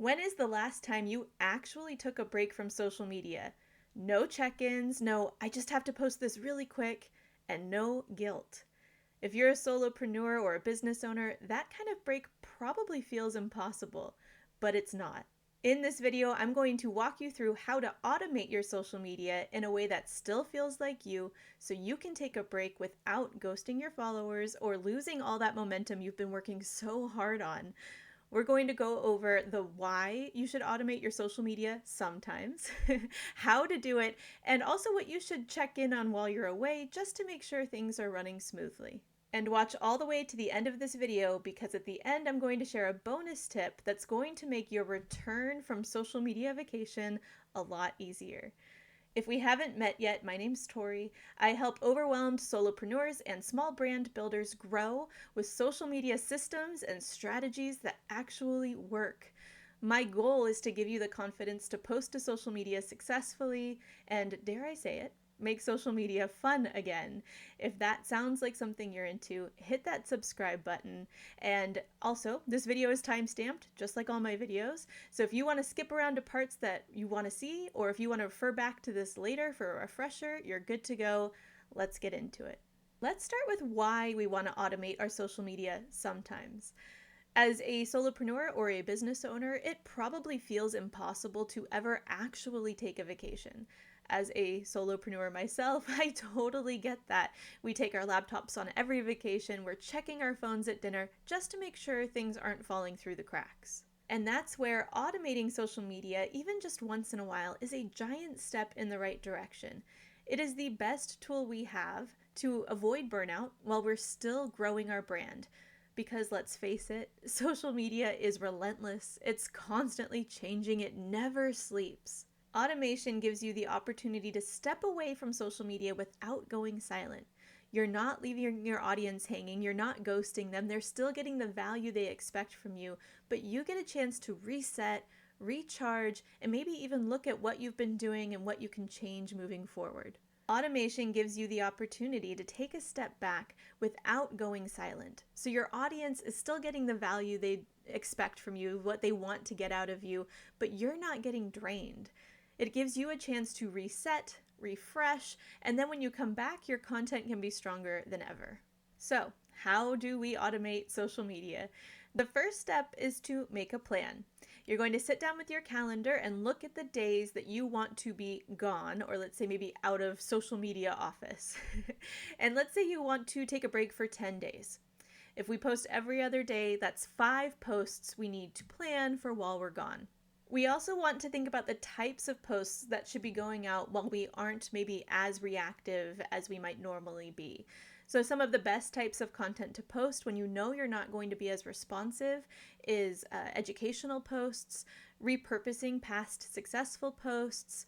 When is the last time you actually took a break from social media? No check-ins, no, I just have to post this really quick, and no guilt. If you're a solopreneur or a business owner, that kind of break probably feels impossible, but it's not. In this video, I'm going to walk you through how to automate your social media in a way that still feels like you, so you can take a break without ghosting your followers or losing all that momentum you've been working so hard on. We're going to go over the why you should automate your social media sometimes, how to do it, and also what you should check in on while you're away just to make sure things are running smoothly. And watch all the way to the end of this video because at the end I'm going to share a bonus tip that's going to make your return from social media vacation a lot easier. If we haven't met yet, my name's Tori. I help overwhelmed solopreneurs and small brand builders grow with social media systems and strategies that actually work. My goal is to give you the confidence to post to social media successfully and, dare I say it, make social media fun again. If that sounds like something you're into, hit that subscribe button. And also, this video is time-stamped, just like all my videos. So if you want to skip around to parts that you want to see, or if you want to refer back to this later for a refresher, you're good to go. Let's get into it. Let's start with why we want to automate our social media sometimes. As a solopreneur or a business owner, it probably feels impossible to ever actually take a vacation. As a solopreneur myself, I totally get that. We take our laptops on every vacation, we're checking our phones at dinner just to make sure things aren't falling through the cracks. And that's where automating social media, even just once in a while, is a giant step in the right direction. It is the best tool we have to avoid burnout while we're still growing our brand. Because let's face it, social media is relentless. It's constantly changing. It never sleeps. Automation gives you the opportunity to step away from social media without going silent. You're not leaving your audience hanging. You're not ghosting them. They're still getting the value they expect from you, but you get a chance to reset, recharge, and maybe even look at what you've been doing and what you can change moving forward. Automation gives you the opportunity to take a step back without going silent. So your audience is still getting the value they expect from you, what they want to get out of you, but you're not getting drained. It gives you a chance to reset, refresh, and then when you come back, your content can be stronger than ever. So, how do we automate social media? The first step is to make a plan. You're going to sit down with your calendar and look at the days that you want to be gone, or let's say maybe out of social media office. And let's say you want to take a break for 10 days. If we post every other day, that's 5 posts we need to plan for while we're gone. We also want to think about the types of posts that should be going out while we aren't maybe as reactive as we might normally be. So some of the best types of content to post when you know you're not going to be as responsive is educational posts, repurposing past successful posts,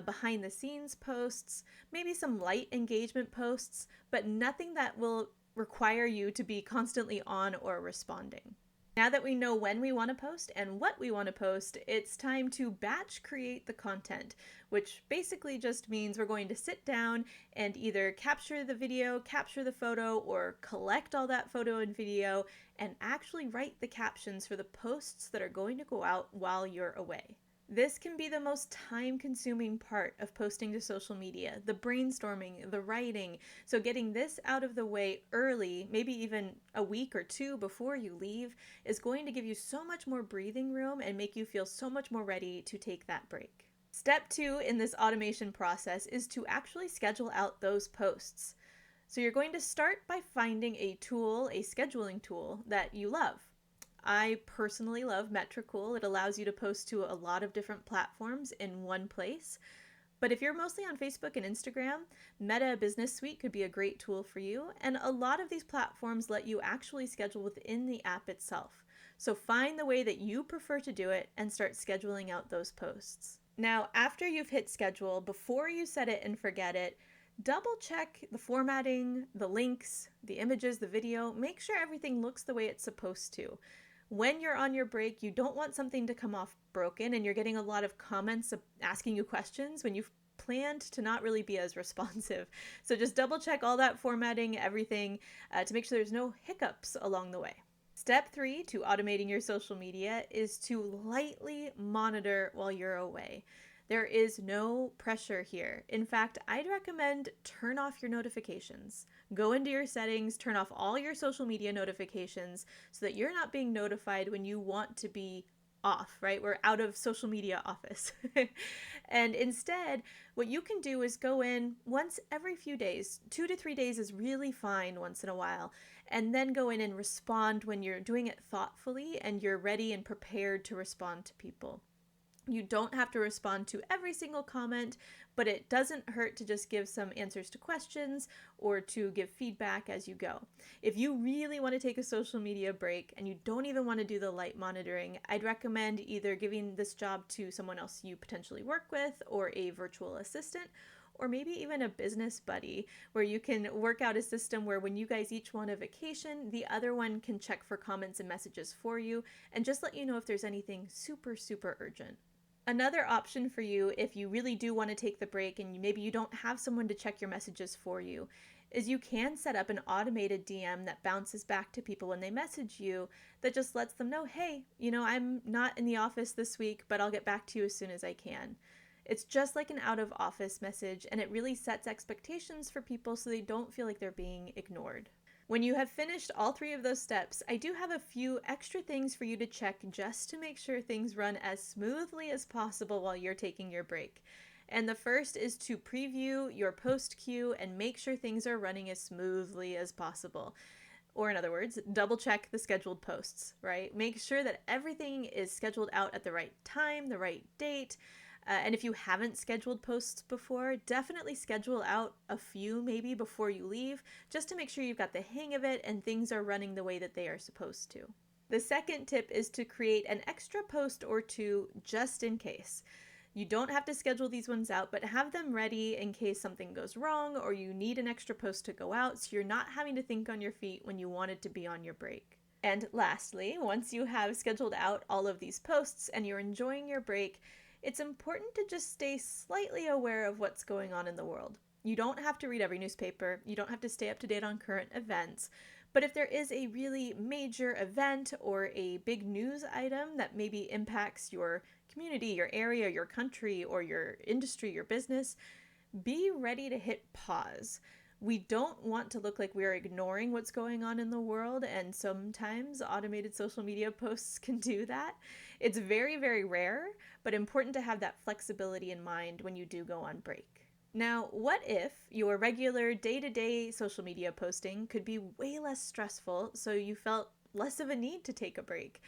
behind the scenes posts, maybe some light engagement posts, but nothing that will require you to be constantly on or responding. Now that we know when we want to post and what we want to post, it's time to batch create the content, which basically just means we're going to sit down and either capture the video, capture the photo, or collect all that photo and video and actually write the captions for the posts that are going to go out while you're away. This can be the most time-consuming part of posting to social media, the brainstorming, the writing. So getting this out of the way early, maybe even a week or 2 before you leave, is going to give you so much more breathing room and make you feel so much more ready to take that break. Step 2 in this automation process is to actually schedule out those posts. So you're going to start by finding a tool, a scheduling tool that you love. I personally love Metricool. It allows you to post to a lot of different platforms in one place. But if you're mostly on Facebook and Instagram, Meta Business Suite could be a great tool for you. And a lot of these platforms let you actually schedule within the app itself. So find the way that you prefer to do it and start scheduling out those posts. Now, after you've hit schedule, before you set it and forget it, double check the formatting, the links, the images, the video. Make sure everything looks the way it's supposed to. When you're on your break, you don't want something to come off broken and you're getting a lot of comments asking you questions when you've planned to not really be as responsive. So just double check all that formatting, everything, to make sure there's no hiccups along the way. Step 3 to automating your social media is to lightly monitor while you're away. There is no pressure here. In fact, I'd recommend turn off your notifications. Go into your settings, turn off all your social media notifications so that you're not being notified when you want to be off, right? We're out of social media office. And instead, what you can do is go in once every few days. 2 to 3 days is really fine once in a while. And then go in and respond when you're doing it thoughtfully and you're ready and prepared to respond to people. You don't have to respond to every single comment, but it doesn't hurt to just give some answers to questions or to give feedback as you go. If you really want to take a social media break and you don't even want to do the light monitoring, I'd recommend either giving this job to someone else you potentially work with or a virtual assistant, or maybe even a business buddy where you can work out a system where when you guys each want a vacation, the other one can check for comments and messages for you and just let you know if there's anything super, super urgent. Another option for you, if you really do want to take the break and maybe you don't have someone to check your messages for you, is you can set up an automated DM that bounces back to people when they message you that just lets them know, hey, I'm not in the office this week, but I'll get back to you as soon as I can. It's just like an out of office message, and it really sets expectations for people so they don't feel like they're being ignored. When you have finished all 3 of those steps, I do have a few extra things for you to check just to make sure things run as smoothly as possible while you're taking your break. And the first is to preview your post queue and make sure things are running as smoothly as possible. Or in other words, double check the scheduled posts, right? Make sure that everything is scheduled out at the right time, the right date. And if you haven't scheduled posts before, definitely schedule out a few maybe before you leave, just to make sure you've got the hang of it and things are running the way that they are supposed to. The second tip is to create an extra post or 2 just in case. You don't have to schedule these ones out, but have them ready in case something goes wrong or you need an extra post to go out so you're not having to think on your feet when you wanted to be on your break. And lastly, once you have scheduled out all of these posts and you're enjoying your break, it's important to just stay slightly aware of what's going on in the world. You don't have to read every newspaper, you don't have to stay up to date on current events, but if there is a really major event or a big news item that maybe impacts your community, your area, your country, or your industry, your business, be ready to hit pause. We don't want to look like we're ignoring what's going on in the world, and sometimes automated social media posts can do that. It's very, very rare, but important to have that flexibility in mind when you do go on break. Now, what if your regular day-to-day social media posting could be way less stressful, so you felt less of a need to take a break?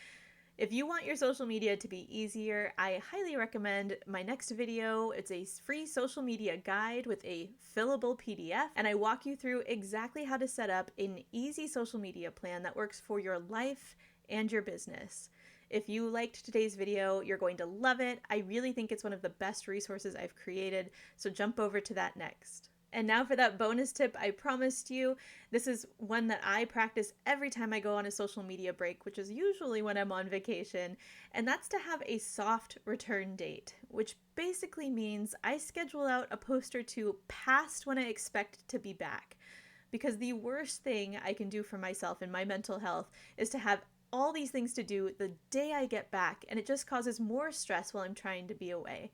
If you want your social media to be easier, I highly recommend my next video. It's a free social media guide with a fillable PDF, and I walk you through exactly how to set up an easy social media plan that works for your life and your business. If you liked today's video, you're going to love it. I really think it's one of the best resources I've created, so jump over to that next. And now for that bonus tip I promised you. This is one that I practice every time I go on a social media break, which is usually when I'm on vacation, and that's to have a soft return date, which basically means I schedule out a post or 2 past when I expect to be back. Because the worst thing I can do for myself and my mental health is to have all these things to do the day I get back, and it just causes more stress while I'm trying to be away.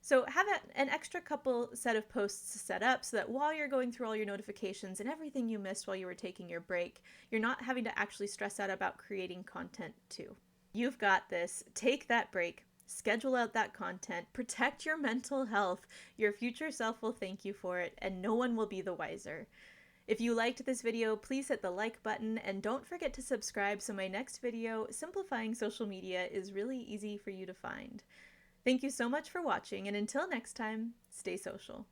So have an extra couple set of posts set up so that while you're going through all your notifications and everything you missed while you were taking your break, you're not having to actually stress out about creating content too. You've got this. Take that break. Schedule out that content. Protect your mental health. Your future self will thank you for it, and no one will be the wiser. If you liked this video, please hit the like button and don't forget to subscribe so my next video, Simplifying Social Media, is really easy for you to find. Thank you so much for watching, and until next time, stay social.